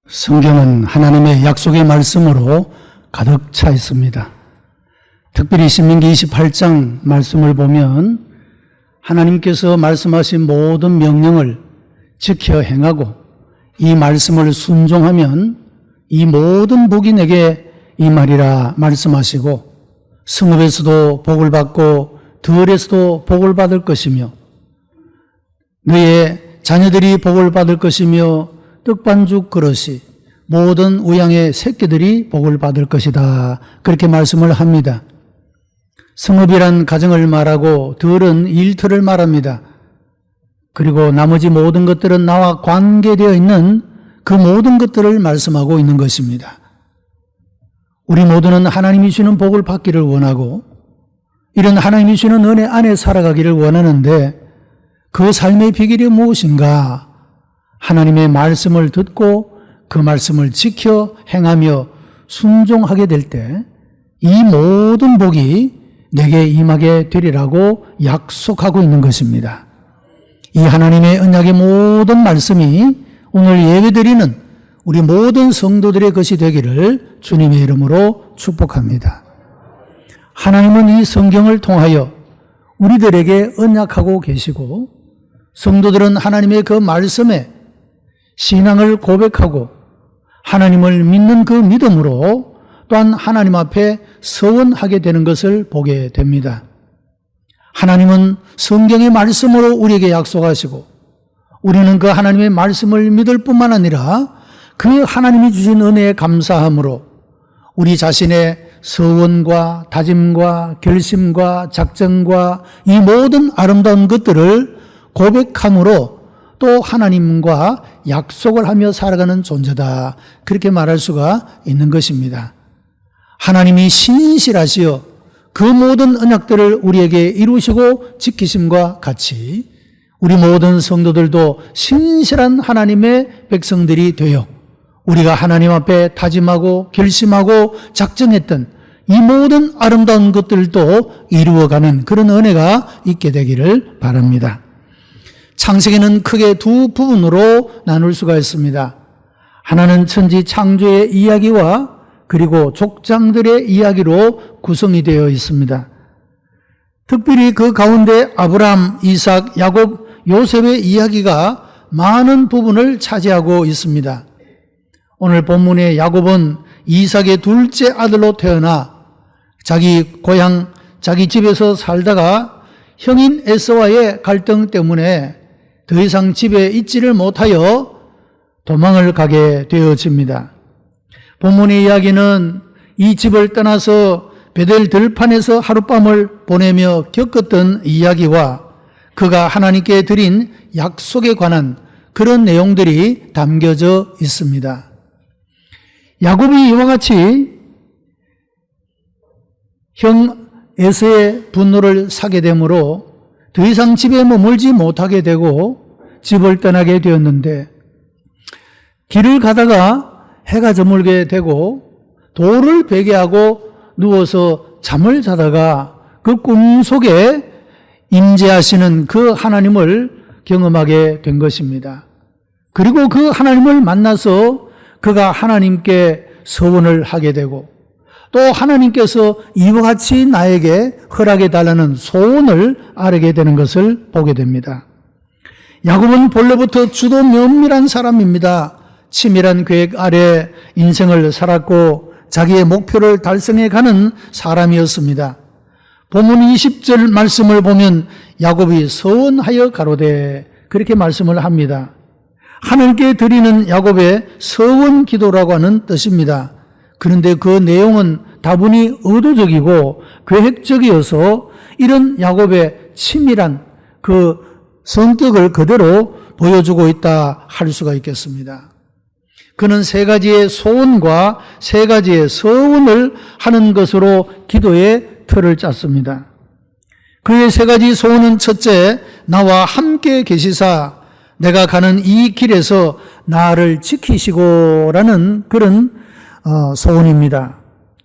성경은 하나님의 약속의 말씀으로 가득 차 있습니다. 특별히 신명기 28장 말씀을 보면 하나님께서 말씀하신 모든 명령을 지켜 행하고 이 말씀을 순종하면 이 모든 복이 내게 임하리라 말씀하시고 성읍에서도 복을 받고 들에서도 복을 받을 것이며 너의 자녀들이 복을 받을 것이며 떡반죽 그릇이 모든 우양의 새끼들이 복을 받을 것이다. 그렇게 말씀을 합니다. 성읍이란 가정을 말하고 들은 일터를 말합니다. 그리고 나머지 모든 것들은 나와 관계되어 있는 그 모든 것들을 말씀하고 있는 것입니다. 우리 모두는 하나님이 주는 복을 받기를 원하고 이런 하나님이 주는 은혜 안에 살아가기를 원하는데 그 삶의 비결이 무엇인가? 하나님의 말씀을 듣고 그 말씀을 지켜 행하며 순종하게 될 때 이 모든 복이 내게 임하게 되리라고 약속하고 있는 것입니다. 이 하나님의 언약의 모든 말씀이 오늘 예배드리는 우리 모든 성도들의 것이 되기를 주님의 이름으로 축복합니다. 하나님은 이 성경을 통하여 우리들에게 언약하고 계시고 성도들은 하나님의 그 말씀에 신앙을 고백하고 하나님을 믿는 그 믿음으로 또한 하나님 앞에 서원하게 되는 것을 보게 됩니다. 하나님은 성경의 말씀으로 우리에게 약속하시고 우리는 그 하나님의 말씀을 믿을 뿐만 아니라 그 하나님이 주신 은혜에 감사함으로 우리 자신의 서원과 다짐과 결심과 작정과 이 모든 아름다운 것들을 고백함으로 또 하나님과 약속을 하며 살아가는 존재다. 그렇게 말할 수가 있는 것입니다. 하나님이 신실하시어 그 모든 언약들을 우리에게 이루시고 지키심과 같이 우리 모든 성도들도 신실한 하나님의 백성들이 되어 우리가 하나님 앞에 다짐하고 결심하고 작정했던 이 모든 아름다운 것들도 이루어가는 그런 은혜가 있게 되기를 바랍니다. 창세기는 크게 두 부분으로 나눌 수가 있습니다. 하나는 천지 창조의 이야기와 그리고 족장들의 이야기로 구성이 되어 있습니다. 특별히 그 가운데 아브라함, 이삭, 야곱, 요셉의 이야기가 많은 부분을 차지하고 있습니다. 오늘 본문의 야곱은 이삭의 둘째 아들로 태어나 자기 고향, 자기 집에서 살다가 형인 에서와의 갈등 때문에 더 이상 집에 있지를 못하여 도망을 가게 되어집니다. 본문의 이야기는 이 집을 떠나서 베델 들판에서 하룻밤을 보내며 겪었던 이야기와 그가 하나님께 드린 약속에 관한 그런 내용들이 담겨져 있습니다. 야곱이 이와 같이 형 에서의 분노를 사게 되므로 더 이상 집에 머물지 못하게 되고 집을 떠나게 되었는데 길을 가다가 해가 저물게 되고 돌을 베게 하고 누워서 잠을 자다가 그 꿈 속에 임재하시는 그 하나님을 경험하게 된 것입니다. 그리고 그 하나님을 만나서 그가 하나님께 서원을 하게 되고 또 하나님께서 이와 같이 나에게 허락해 달라는 소원을 아뢰게 되는 것을 보게 됩니다. 야곱은 본래부터 주도 면밀한 사람입니다. 치밀한 계획 아래 인생을 살았고 자기의 목표를 달성해 가는 사람이었습니다. 본문 20절 말씀을 보면 야곱이 서원하여 가로되 그렇게 말씀을 합니다. 하나님께 드리는 야곱의 서원 기도라고 하는 뜻입니다. 그런데 그 내용은 다분히 의도적이고 계획적이어서 이런 야곱의 치밀한 그 성격을 그대로 보여주고 있다 할 수가 있겠습니다. 그는 세 가지의 소원과 세 가지의 서원을 하는 것으로 기도의 틀을 짰습니다. 그의 세 가지 소원은 첫째, 나와 함께 계시사 내가 가는 이 길에서 나를 지키시고라는 그런 소원입니다.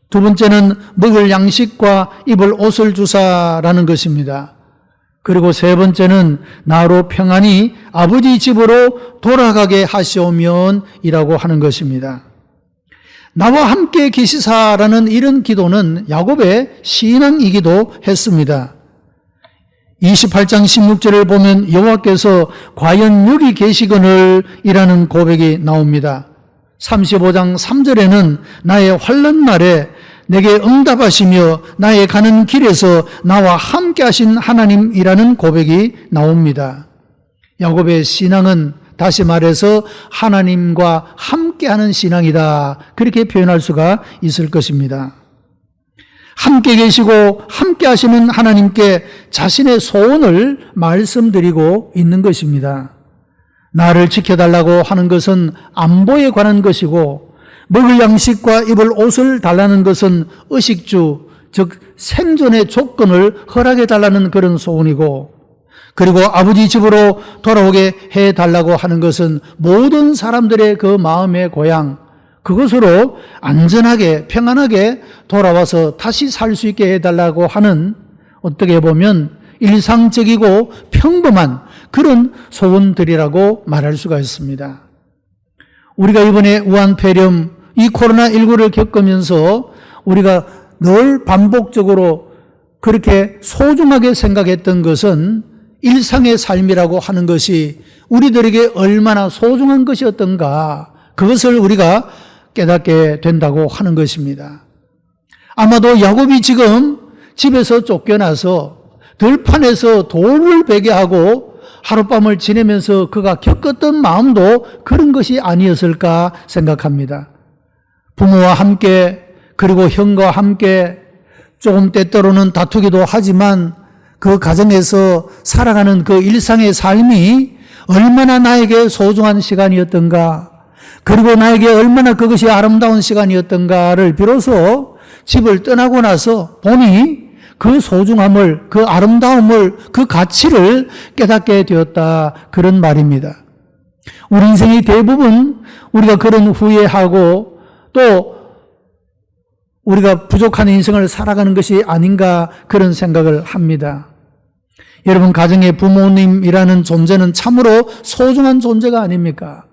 두 번째는 먹을 양식과 입을 옷을 주사라는 것입니다. 그리고 세 번째는 나로 평안히 아버지 집으로 돌아가게 하시오면 이라고 하는 것입니다. 나와 함께 계시사라는 이런 기도는 야곱의 신앙이기도 했습니다. 28장 16절을 보면 여호와께서 과연 여기 계시거늘 이라는 고백이 나옵니다. 35장 3절에는 나의 환난 날에 내게 응답하시며 나의 가는 길에서 나와 함께 하신 하나님이라는 고백이 나옵니다. 야곱의 신앙은 다시 말해서 하나님과 함께하는 신앙이다. 그렇게 표현할 수가 있을 것입니다. 함께 계시고 함께 하시는 하나님께 자신의 소원을 말씀드리고 있는 것입니다. 나를 지켜달라고 하는 것은 안보에 관한 것이고 먹을 양식과 입을 옷을 달라는 것은 의식주, 즉 생존의 조건을 허락해달라는 그런 소원이고, 그리고 아버지 집으로 돌아오게 해달라고 하는 것은 모든 사람들의 그 마음의 고향, 그것으로 안전하게 평안하게 돌아와서 다시 살 수 있게 해달라고 하는, 어떻게 보면 일상적이고 평범한 그런 소원들이라고 말할 수가 있습니다. 우리가 이번에 우한폐렴 이 코로나19를 겪으면서 우리가 늘 반복적으로 그렇게 소중하게 생각했던 것은 일상의 삶이라고 하는 것이 우리들에게 얼마나 소중한 것이었던가, 그것을 우리가 깨닫게 된다고 하는 것입니다. 아마도 야곱이 지금 집에서 쫓겨나서 들판에서 돌을 베게 하고 하룻밤을 지내면서 그가 겪었던 마음도 그런 것이 아니었을까 생각합니다. 부모와 함께, 그리고 형과 함께 조금 때때로는 다투기도 하지만 그 가정에서 살아가는 그 일상의 삶이 얼마나 나에게 소중한 시간이었던가, 그리고 나에게 얼마나 그것이 아름다운 시간이었던가를 비로소 집을 떠나고 나서 보니 그 소중함을, 그 아름다움을, 그 가치를 깨닫게 되었다, 그런 말입니다. 우리 인생의 대부분 우리가 그런 후회하고 또 우리가 부족한 인생을 살아가는 것이 아닌가, 그런 생각을 합니다. 여러분, 가정의 부모님이라는 존재는 참으로 소중한 존재가 아닙니까?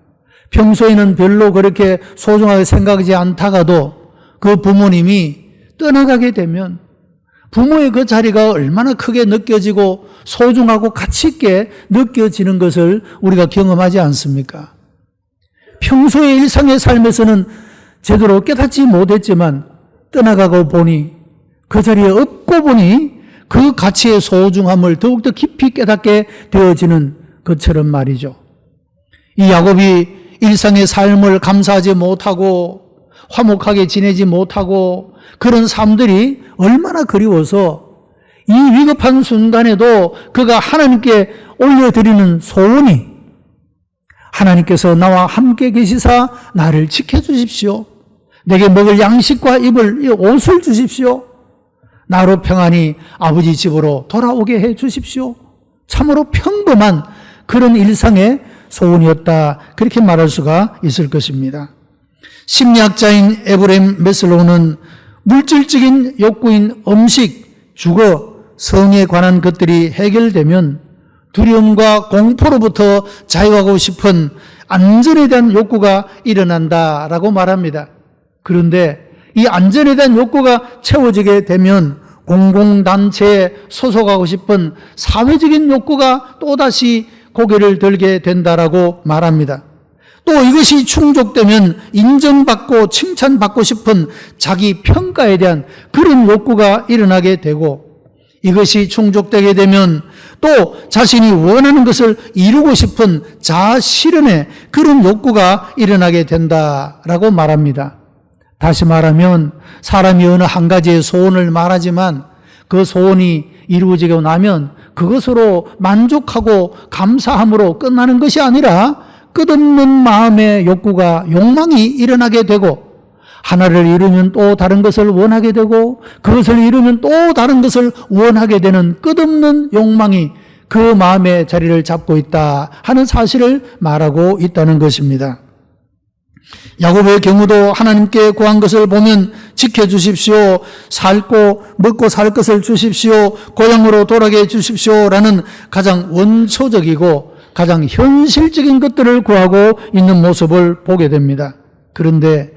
평소에는 별로 그렇게 소중하게 생각하지 않다가도 그 부모님이 떠나가게 되면 부모의 그 자리가 얼마나 크게 느껴지고 소중하고 가치 있게 느껴지는 것을 우리가 경험하지 않습니까? 평소의 일상의 삶에서는 제대로 깨닫지 못했지만 떠나가고 보니, 그 자리에 없고 보니 그 가치의 소중함을 더욱더 깊이 깨닫게 되어지는 것처럼 말이죠. 이 야곱이 일상의 삶을 감사하지 못하고 화목하게 지내지 못하고 그런 삶들이 얼마나 그리워서 이 위급한 순간에도 그가 하나님께 올려드리는 소원이, 하나님께서 나와 함께 계시사 나를 지켜주십시오. 내게 먹을 양식과 입을 옷을 주십시오. 나로 평안히 아버지 집으로 돌아오게 해 주십시오. 참으로 평범한 그런 일상의 소원이었다, 그렇게 말할 수가 있을 것입니다. 심리학자인 에브레임 메슬로우는 물질적인 욕구인 음식, 주거, 성에 관한 것들이 해결되면 두려움과 공포로부터 자유하고 싶은 안전에 대한 욕구가 일어난다라고 말합니다. 그런데 이 안전에 대한 욕구가 채워지게 되면 공공단체에 소속하고 싶은 사회적인 욕구가 또다시 고개를 들게 된다라고 말합니다. 또 이것이 충족되면 인정받고 칭찬받고 싶은 자기 평가에 대한 그런 욕구가 일어나게 되고, 이것이 충족되게 되면 또 자신이 원하는 것을 이루고 싶은 자아 실현의 그런 욕구가 일어나게 된다라고 말합니다. 다시 말하면 사람이 어느 한 가지의 소원을 말하지만 그 소원이 이루어지고 나면 그것으로 만족하고 감사함으로 끝나는 것이 아니라 끝없는 마음의 욕구가, 욕망이 일어나게 되고, 하나를 이루면 또 다른 것을 원하게 되고, 그것을 이루면 또 다른 것을 원하게 되는 끝없는 욕망이 그 마음의 자리를 잡고 있다 하는 사실을 말하고 있다는 것입니다. 야곱의 경우도 하나님께 구한 것을 보면 지켜주십시오, 살고 먹고 살 것을 주십시오, 고향으로 돌아게 해주십시오라는 가장 원초적이고 가장 현실적인 것들을 구하고 있는 모습을 보게 됩니다. 그런데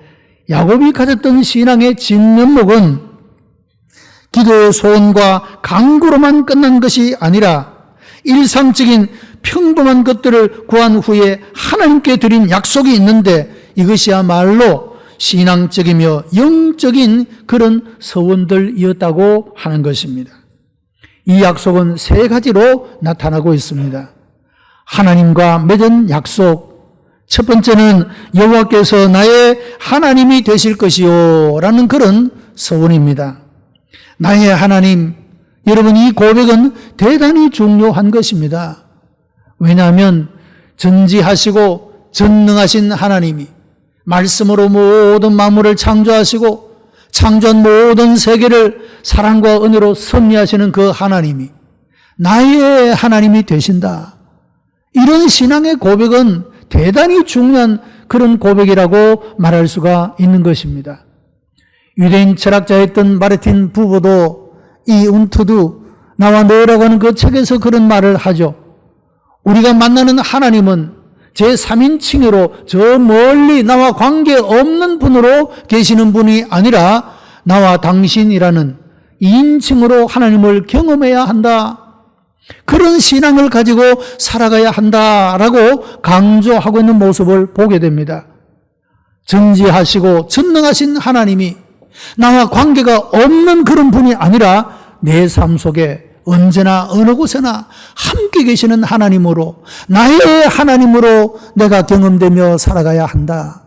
야곱이 가졌던 신앙의 진면목은 기도의 소원과 간구로만 끝난 것이 아니라 일상적인 평범한 것들을 구한 후에 하나님께 드린 약속이 있는데 이것이야말로 신앙적이며 영적인 그런 서원들이었다고 하는 것입니다. 이 약속은 세 가지로 나타나고 있습니다. 하나님과 맺은 약속, 첫 번째는 여호와께서 나의 하나님이 되실 것이요 라는 그런 서원입니다. 나의 하나님, 여러분 이 고백은 대단히 중요한 것입니다. 왜냐하면 전지하시고 전능하신 하나님이 말씀으로 모든 만물을 창조하시고 창조한 모든 세계를 사랑과 은혜로 섭리하시는 그 하나님이 나의 하나님이 되신다. 이런 신앙의 고백은 대단히 중요한 그런 고백이라고 말할 수가 있는 것입니다. 유대인 철학자였던 마르틴 부버도 이 운투두 나와 너라고 하는 그 책에서 그런 말을 하죠. 우리가 만나는 하나님은 제3인칭으로 저 멀리 나와 관계없는 분으로 계시는 분이 아니라 나와 당신이라는 2인칭으로 하나님을 경험해야 한다. 그런 신앙을 가지고 살아가야 한다라고 강조하고 있는 모습을 보게 됩니다. 전지하시고 전능하신 하나님이 나와 관계가 없는 그런 분이 아니라 내 삶 속에 언제나 어느 곳에나 함께 계시는 하나님으로 나의 하나님으로 내가 경험되며 살아가야 한다.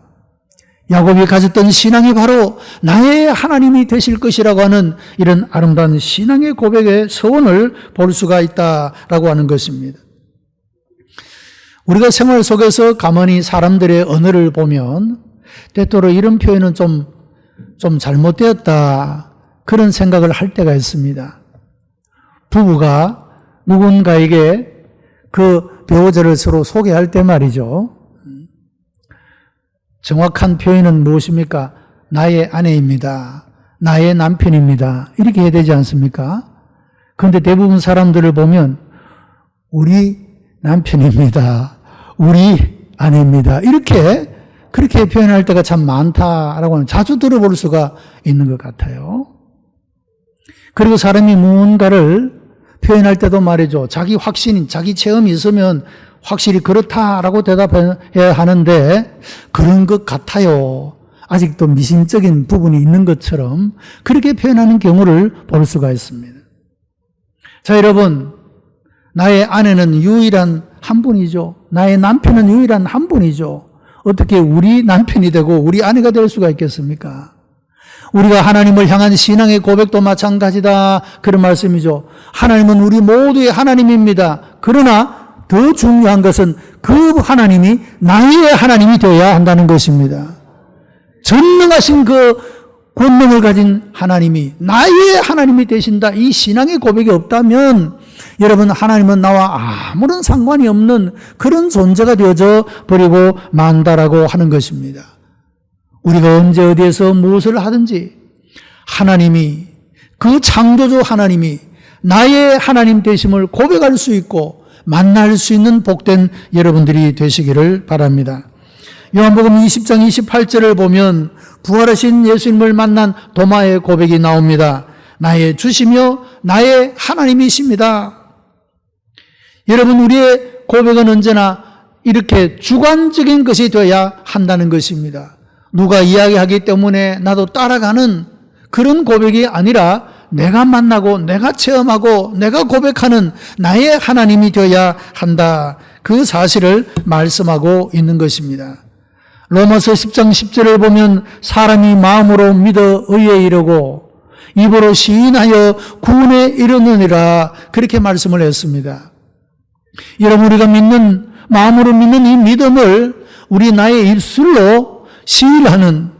야곱이 가졌던 신앙이 바로 나의 하나님이 되실 것이라고 하는 이런 아름다운 신앙의 고백의 서원을 볼 수가 있다라고 하는 것입니다. 우리가 생활 속에서 가만히 사람들의 언어를 보면 때때로 이런 표현은 좀 잘못되었다 그런 생각을 할 때가 있습니다. 부부가 누군가에게 그 배우자를 서로 소개할 때 말이죠. 정확한 표현은 무엇입니까? 나의 아내입니다. 나의 남편입니다. 이렇게 해야 되지 않습니까? 그런데 대부분 사람들을 보면 우리 남편입니다. 우리 아내입니다. 그렇게 표현할 때가 참 많다라고 하는 자주 들어볼 수가 있는 것 같아요. 그리고 사람이 무언가를 표현할 때도 말이죠. 자기 확신, 자기 체험이 있으면 확실히 그렇다라고 대답해야 하는데 그런 것 같아요. 아직도 미심적인 부분이 있는 것처럼 그렇게 표현하는 경우를 볼 수가 있습니다. 자, 여러분, 나의 아내는 유일한 한 분이죠. 나의 남편은 유일한 한 분이죠. 어떻게 우리 남편이 되고 우리 아내가 될 수가 있겠습니까? 우리가 하나님을 향한 신앙의 고백도 마찬가지다. 그런 말씀이죠. 하나님은 우리 모두의 하나님입니다. 그러나 더 중요한 것은 그 하나님이 나의 하나님이 되어야 한다는 것입니다. 전능하신 그 권능을 가진 하나님이 나의 하나님이 되신다. 이 신앙의 고백이 없다면 여러분 하나님은 나와 아무런 상관이 없는 그런 존재가 되어져 버리고 만다라고 하는 것입니다. 우리가 언제 어디에서 무엇을 하든지 하나님이 그 창조주 하나님이 나의 하나님 되심을 고백할 수 있고 만날 수 있는 복된 여러분들이 되시기를 바랍니다. 요한복음 20장 28절을 보면 부활하신 예수님을 만난 도마의 고백이 나옵니다. 나의 주시며 나의 하나님이십니다. 여러분 우리의 고백은 언제나 이렇게 주관적인 것이 되어야 한다는 것입니다. 누가 이야기하기 때문에 나도 따라가는 그런 고백이 아니라 내가 만나고 내가 체험하고 내가 고백하는 나의 하나님이 되어야 한다. 그 사실을 말씀하고 있는 것입니다. 로마서 10장 10절을 보면 사람이 마음으로 믿어 의에 이르고 입으로 시인하여 구원에 이르느니라 그렇게 말씀을 했습니다. 여러분 우리가 마음으로 믿는 이 믿음을 우리 나의 입술로 시인하는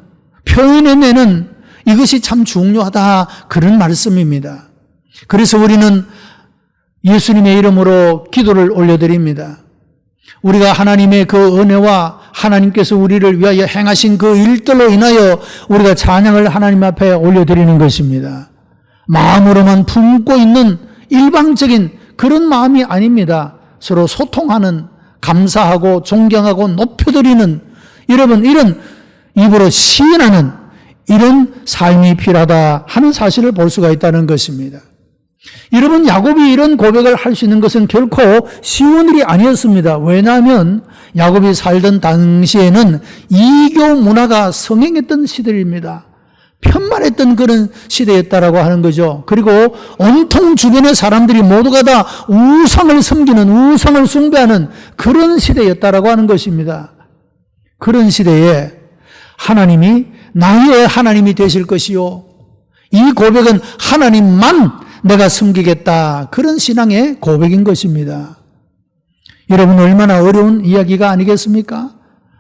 표현해내는 이것이 참 중요하다 그런 말씀입니다. 그래서 우리는 예수님의 이름으로 기도를 올려드립니다. 우리가 하나님의 그 은혜와 하나님께서 우리를 위하여 행하신 그 일들로 인하여 우리가 찬양을 하나님 앞에 올려드리는 것입니다. 마음으로만 품고 있는 일방적인 그런 마음이 아닙니다. 서로 소통하는, 감사하고 존경하고 높여드리는, 여러분 이런 입으로 시인하는 이런 삶이 필요하다 하는 사실을 볼 수가 있다는 것입니다. 여러분, 야곱이 이런 고백을 할 수 있는 것은 결코 쉬운 일이 아니었습니다. 왜냐하면 야곱이 살던 당시에는 이교 문화가 성행했던 시대입니다. 편만했던 그런 시대였다라고 하는 거죠. 그리고 온통 주변의 사람들이 모두가 다 우상을 섬기는, 우상을 숭배하는 그런 시대였다라고 하는 것입니다. 그런 시대에 하나님이 나의 하나님이 되실 것이요, 이 고백은 하나님만 내가 섬기겠다, 그런 신앙의 고백인 것입니다. 여러분, 얼마나 어려운 이야기가 아니겠습니까?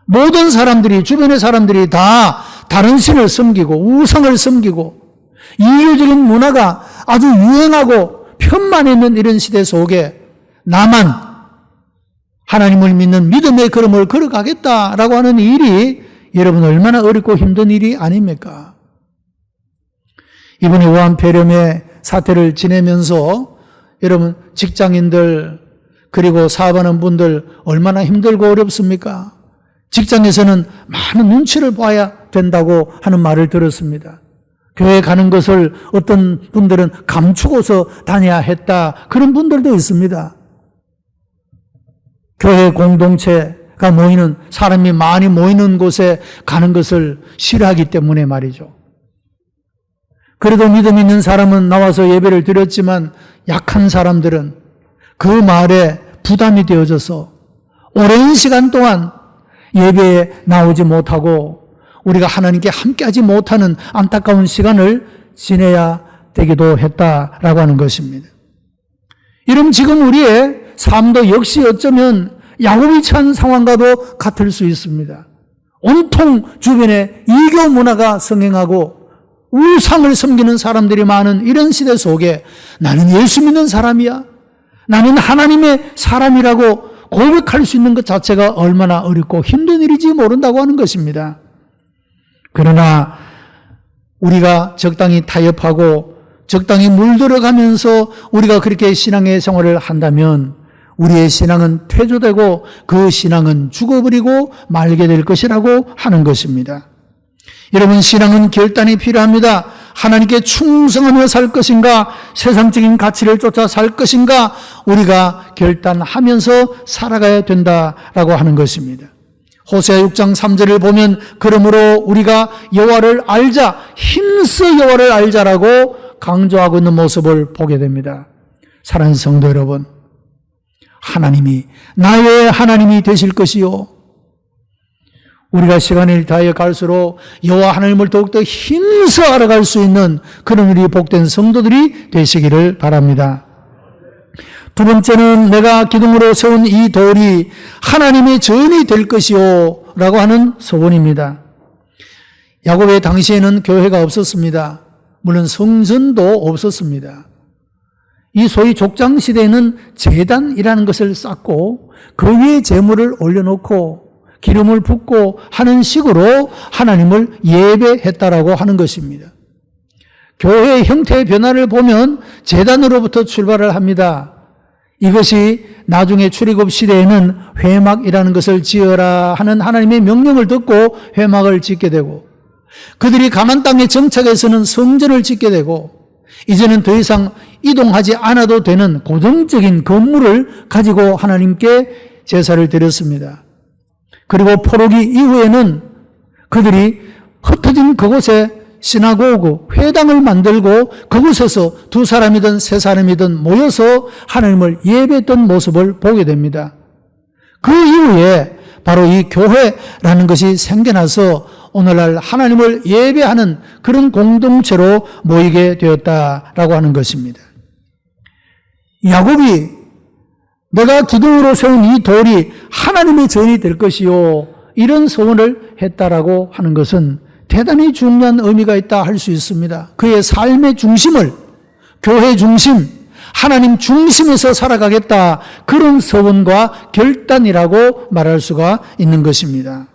모든 사람들이, 주변의 사람들이 다 다른 신을 섬기고 우상을 섬기고 이교적인 문화가 아주 유행하고 편만있는 이런 시대 속에 나만 하나님을 믿는 믿음의 걸음을 걸어가겠다라고 하는 일이 여러분 얼마나 어렵고 힘든 일이 아닙니까? 이번에 우한폐렴의 사태를 지내면서 여러분 직장인들 그리고 사업하는 분들 얼마나 힘들고 어렵습니까? 직장에서는 많은 눈치를 봐야 된다고 하는 말을 들었습니다. 교회 가는 것을 어떤 분들은 감추고서 다녀야 했다, 그런 분들도 있습니다. 교회 공동체가 모이는, 사람이 많이 모이는 곳에 가는 것을 싫어하기 때문에 말이죠. 그래도 믿음 있는 사람은 나와서 예배를 드렸지만 약한 사람들은 그 말에 부담이 되어져서 오랜 시간 동안 예배에 나오지 못하고 우리가 하나님께 함께하지 못하는 안타까운 시간을 지내야 되기도 했다라고 하는 것입니다. 이런 지금 우리의 삶도 역시 어쩌면 야곱이 처한 상황과도 같을 수 있습니다. 온통 주변에 이교 문화가 성행하고 우상을 섬기는 사람들이 많은 이런 시대 속에 나는 예수 믿는 사람이야, 나는 하나님의 사람이라고 고백할 수 있는 것 자체가 얼마나 어렵고 힘든 일인지 모른다고 하는 것입니다. 그러나 우리가 적당히 타협하고 적당히 물들어가면서 우리가 그렇게 신앙의 생활을 한다면 우리의 신앙은 퇴조되고 그 신앙은 죽어버리고 말게 될 것이라고 하는 것입니다. 여러분, 신앙은 결단이 필요합니다. 하나님께 충성하며 살 것인가, 세상적인 가치를 쫓아 살 것인가, 우리가 결단하면서 살아가야 된다라고 하는 것입니다. 호세아 6장 3절을 보면 그러므로 우리가 여호와를 알자, 힘써 여호와를 알자라고 강조하고 있는 모습을 보게 됩니다. 사랑하는 성도 여러분, 하나님이 나의 하나님이 되실 것이요, 우리가 시간을 다하여 갈수록 여호와 하나님을 더욱더 힘써 알아갈 수 있는 그런 우리 복된 성도들이 되시기를 바랍니다. 두 번째는 내가 기둥으로 세운 이 돌이 하나님의 전이 될 것이요 라고 하는 소원입니다. 야곱의 당시에는 교회가 없었습니다. 물론 성전도 없었습니다. 이 소위 족장시대에는 제단이라는 것을 쌓고 그 위에 제물을 올려놓고 기름을 붓고 하는 식으로 하나님을 예배했다라고 하는 것입니다. 교회의 형태의 변화를 보면 제단으로부터 출발을 합니다. 이것이 나중에 출애굽 시대에는 회막이라는 것을 지어라 하는 하나님의 명령을 듣고 회막을 짓게 되고, 그들이 가나안 땅에 정착해서는 성전을 짓게 되고, 이제는 더 이상 이동하지 않아도 되는 고정적인 건물을 가지고 하나님께 제사를 드렸습니다. 그리고 포로기 이후에는 그들이 흩어진 그곳에 시나고그, 회당을 만들고 그곳에서 두 사람이든 세 사람이든 모여서 하나님을 예배했던 모습을 보게 됩니다. 그 이후에 바로 이 교회라는 것이 생겨나서 오늘날 하나님을 예배하는 그런 공동체로 모이게 되었다라고 하는 것입니다. 야곱이 내가 기둥으로 세운 이 돌이 하나님의 전이 될 것이요, 이런 소원을 했다라고 하는 것은 대단히 중요한 의미가 있다 할 수 있습니다. 그의 삶의 중심을, 교회 중심, 하나님 중심에서 살아가겠다. 그런 서원과 결단이라고 말할 수가 있는 것입니다.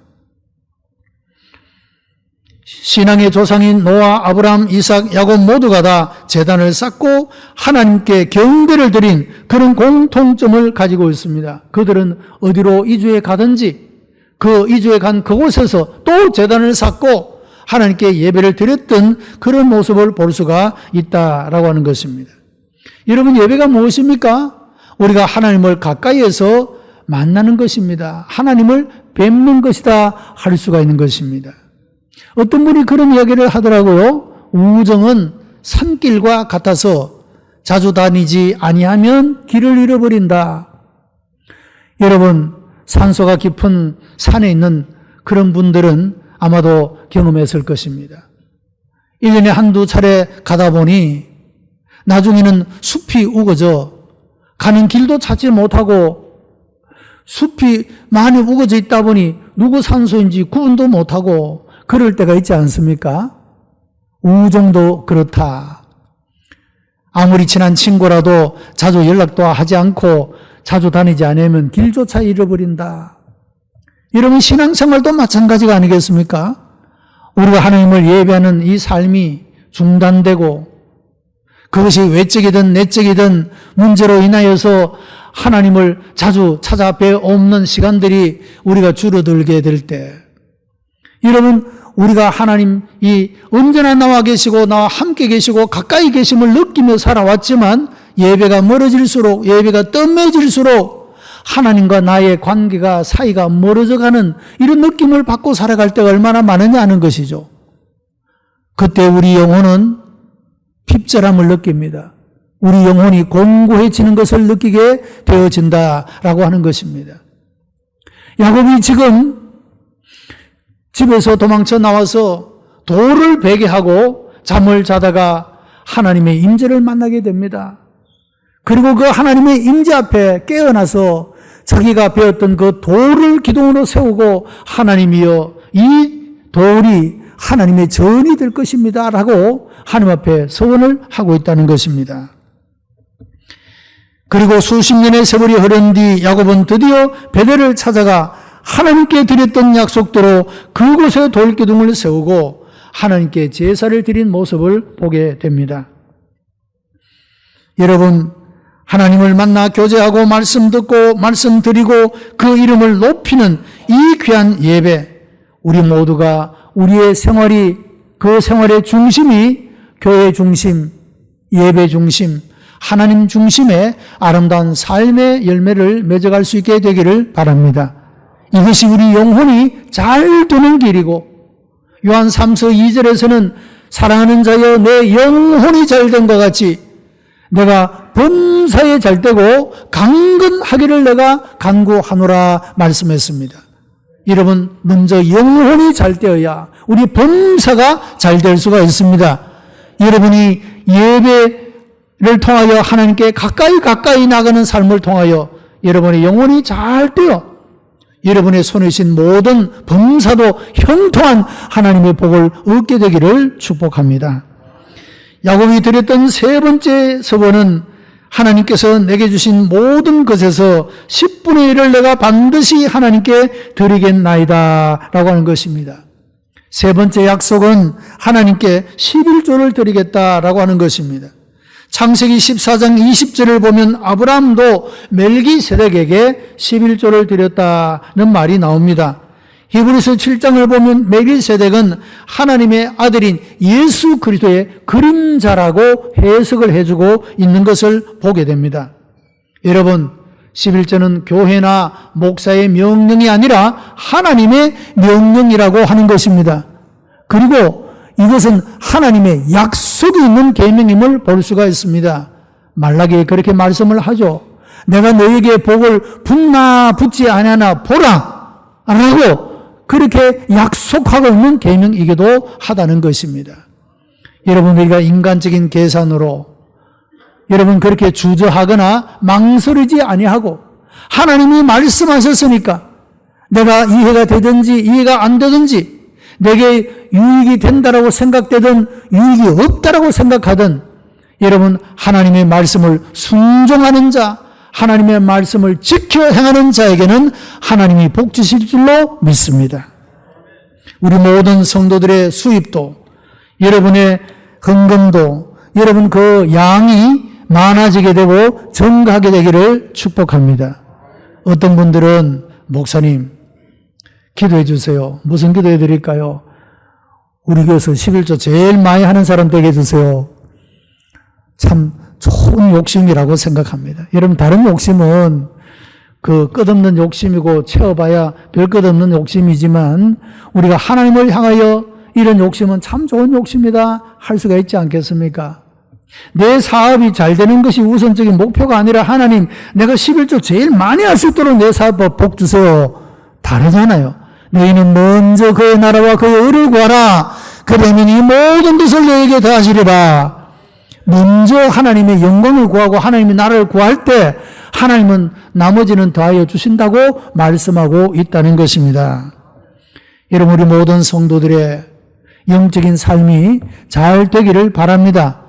신앙의 조상인 노아, 아브라함, 이삭, 야곱 모두가 다 제단을 쌓고 하나님께 경배를 드린 그런 공통점을 가지고 있습니다. 그들은 어디로 이주해 가든지 그 이주해 간 그곳에서 또 제단을 쌓고 하나님께 예배를 드렸던 그런 모습을 볼 수가 있다라고 하는 것입니다. 여러분, 예배가 무엇입니까? 우리가 하나님을 가까이에서 만나는 것입니다. 하나님을 뵙는 것이다 할 수가 있는 것입니다. 어떤 분이 그런 이야기를 하더라고요. 우정은 산길과 같아서 자주 다니지 아니하면 길을 잃어버린다. 여러분, 산소가 깊은 산에 있는 그런 분들은 아마도 경험했을 것입니다. 1년에 한두 차례 가다 보니 나중에는 숲이 우거져 가는 길도 찾지 못하고 숲이 많이 우거져 있다 보니 누구 산소인지 구분도 못하고 그럴 때가 있지 않습니까? 우정도 그렇다. 아무리 친한 친구라도 자주 연락도 하지 않고 자주 다니지 않으면 길조차 잃어버린다. 여러분, 신앙생활도 마찬가지가 아니겠습니까? 우리가 하나님을 예배하는 이 삶이 중단되고 그것이 외적이든 내적이든 문제로 인하여서 하나님을 자주 찾아뵈 없는 시간들이 우리가 줄어들게 될 때, 여러분, 우리가 하나님이 언제나 나와 계시고 나와 함께 계시고 가까이 계심을 느끼며 살아왔지만 예배가 멀어질수록, 예배가 뜸해질수록 하나님과 나의 관계가, 사이가 멀어져가는 이런 느낌을 받고 살아갈 때가 얼마나 많으냐 하는 것이죠. 그때 우리 영혼은 핍절함을 느낍니다. 우리 영혼이 공고해지는 것을 느끼게 되어진다라고 하는 것입니다. 야곱이 지금 집에서 도망쳐 나와서 돌을 베게 하고 잠을 자다가 하나님의 임재를 만나게 됩니다. 그리고 그 하나님의 임재 앞에 깨어나서 자기가 배웠던 그 돌을 기둥으로 세우고 하나님이여 이 돌이 하나님의 전이 될 것입니다 라고 하나님 앞에 서원을 하고 있다는 것입니다. 그리고 수십 년의 세월이 흐른 뒤 야곱은 드디어 베델을 찾아가 하나님께 드렸던 약속대로 그곳에 돌기둥을 세우고 하나님께 제사를 드린 모습을 보게 됩니다. 여러분, 하나님을 만나 교제하고 말씀 듣고 말씀 드리고 그 이름을 높이는 이 귀한 예배, 우리 모두가 우리의 생활이, 그 생활의 중심이 교회 중심, 예배 중심, 하나님 중심의 아름다운 삶의 열매를 맺어갈 수 있게 되기를 바랍니다. 이것이 우리 영혼이 잘 되는 길이고, 요한 3서 2절에서는 사랑하는 자여 내 영혼이 잘 된 것 같이 내가 범사에 잘 되고 강건하기를 내가 간구하노라 말씀했습니다. 여러분, 먼저 영혼이 잘 되어야 우리 범사가 잘 될 수가 있습니다. 여러분이 예배를 통하여 하나님께 가까이 나가는 삶을 통하여 여러분의 영혼이 잘 되어 여러분의 손에 신 모든 범사도 형통한 하나님의 복을 얻게 되기를 축복합니다. 야곱이 드렸던 세 번째 서원은 하나님께서 내게 주신 모든 것에서 10분의 1을 내가 반드시 하나님께 드리겠나이다 라고 하는 것입니다. 세 번째 약속은 하나님께 11조를 드리겠다라고 하는 것입니다. 창세기 14장 20절을 보면 아브라함도 멜기세덱에게 11조를 드렸다는 말이 나옵니다. 히브리서 7장을 보면 멜기세덱은 하나님의 아들인 예수 그리스도의 그림자라고 해석을 해주고 있는 것을 보게 됩니다. 여러분, 11조는 교회나 목사의 명령이 아니라 하나님의 명령이라고 하는 것입니다. 그리고 이것은 하나님의 약속이 있는 계명임을 볼 수가 있습니다. 말라기에 그렇게 말씀을 하죠. 내가 너에게 복을 붙나 붙지 아니하나 보라 라고 그렇게 약속하고 있는 계명이기도 하다는 것입니다. 여러분, 우리가 인간적인 계산으로 여러분 그렇게 주저하거나 망설이지 아니하고 하나님이 말씀하셨으니까 내가 이해가 되든지 이해가 안 되든지 내게 유익이 된다라고 생각되든 유익이 없다라고 생각하든 여러분, 하나님의 말씀을 순종하는 자, 하나님의 말씀을 지켜 행하는 자에게는 하나님이 복 주실 줄로 믿습니다. 우리 모든 성도들의 수입도, 여러분의 헌금도, 여러분 그 양이 많아지게 되고 증가하게 되기를 축복합니다. 어떤 분들은 목사님 기도해 주세요. 무슨 기도해 드릴까요? 우리 교회에서 11조 제일 많이 하는 사람 되게 해주세요. 참 좋은 욕심이라고 생각합니다. 여러분, 다른 욕심은 그 끝없는 욕심이고 채워봐야 별 끝없는 욕심이지만 우리가 하나님을 향하여 이런 욕심은 참 좋은 욕심이다 할 수가 있지 않겠습니까? 내 사업이 잘 되는 것이 우선적인 목표가 아니라 하나님, 내가 11조 제일 많이 할 수 있도록 내 사업 복 주세요. 다르잖아요. 너희는 먼저 그의 나라와 그의 의를 구하라. 그러면 이 모든 것을 너에게 더하시리라. 먼저 하나님의 영광을 구하고 하나님의 나라를 구할 때 하나님은 나머지는 더하여 주신다고 말씀하고 있다는 것입니다. 여러분, 우리 모든 성도들의 영적인 삶이 잘 되기를 바랍니다.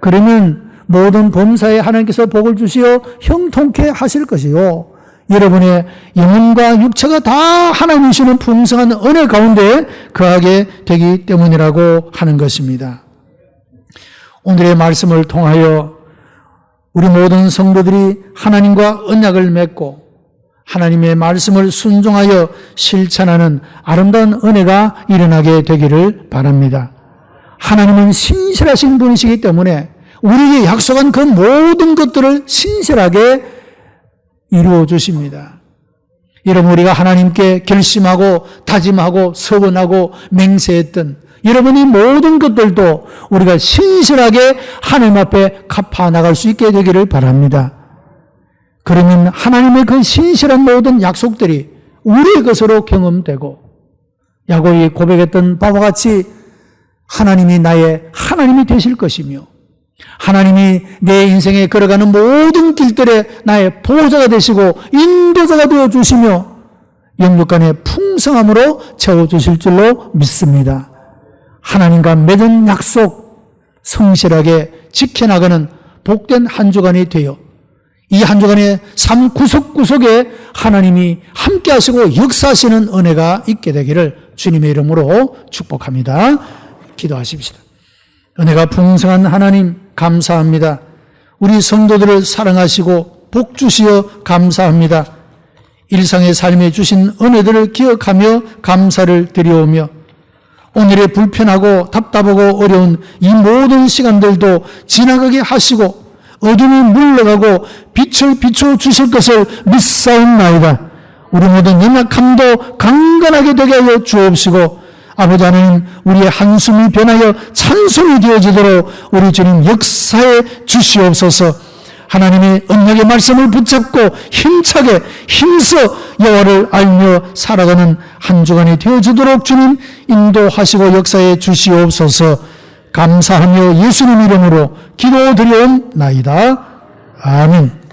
그러면 모든 범사에 하나님께서 복을 주시어 형통케 하실 것이요, 여러분의 영혼과 육체가 다 하나님 주시는 풍성한 은혜 가운데 거하게 되기 때문이라고 하는 것입니다. 오늘의 말씀을 통하여 우리 모든 성도들이 하나님과 언약을 맺고 하나님의 말씀을 순종하여 실천하는 아름다운 은혜가 일어나게 되기를 바랍니다. 하나님은 신실하신 분이시기 때문에 우리에게 약속한 그 모든 것들을 신실하게 이루어 주십니다. 여러분, 우리가 하나님께 결심하고 다짐하고 서원하고 맹세했던 여러분이 모든 것들도 우리가 신실하게 하나님 앞에 갚아 나갈 수 있게 되기를 바랍니다. 그러면 하나님의 그 신실한 모든 약속들이 우리의 것으로 경험되고 야곱이 고백했던 바와 같이 하나님이 나의 하나님이 되실 것이며 하나님이 내 인생에 걸어가는 모든 길들에 나의 보호자가 되시고 인도자가 되어주시며 영육간의 풍성함으로 채워주실 줄로 믿습니다. 하나님과 맺은 약속 성실하게 지켜나가는 복된 한 주간이 되어 이 한 주간의 삶 구석구석에 하나님이 함께 하시고 역사하시는 은혜가 있게 되기를 주님의 이름으로 축복합니다. 기도하십시다. 은혜가 풍성한 하나님 감사합니다. 우리 성도들을 사랑하시고 복 주시어 감사합니다. 일상의 삶에 주신 은혜들을 기억하며 감사를 드려오며 오늘의 불편하고 답답하고 어려운 이 모든 시간들도 지나가게 하시고 어둠이 물러가고 빛을 비춰 주실 것을 믿사옵나이다. 우리 모든 연약함도 강건하게 되게 하여 주옵시고 아버지 하나님, 우리의 한숨이 변하여 찬송이 되어지도록 우리 주님 역사해 주시옵소서. 하나님의 언약의 말씀을 붙잡고 힘차게 힘써 여호와를 알며 살아가는 한 주간이 되어지도록 주님 인도하시고 역사해 주시옵소서. 감사하며 예수님 이름으로 기도드리옵나이다. 아멘.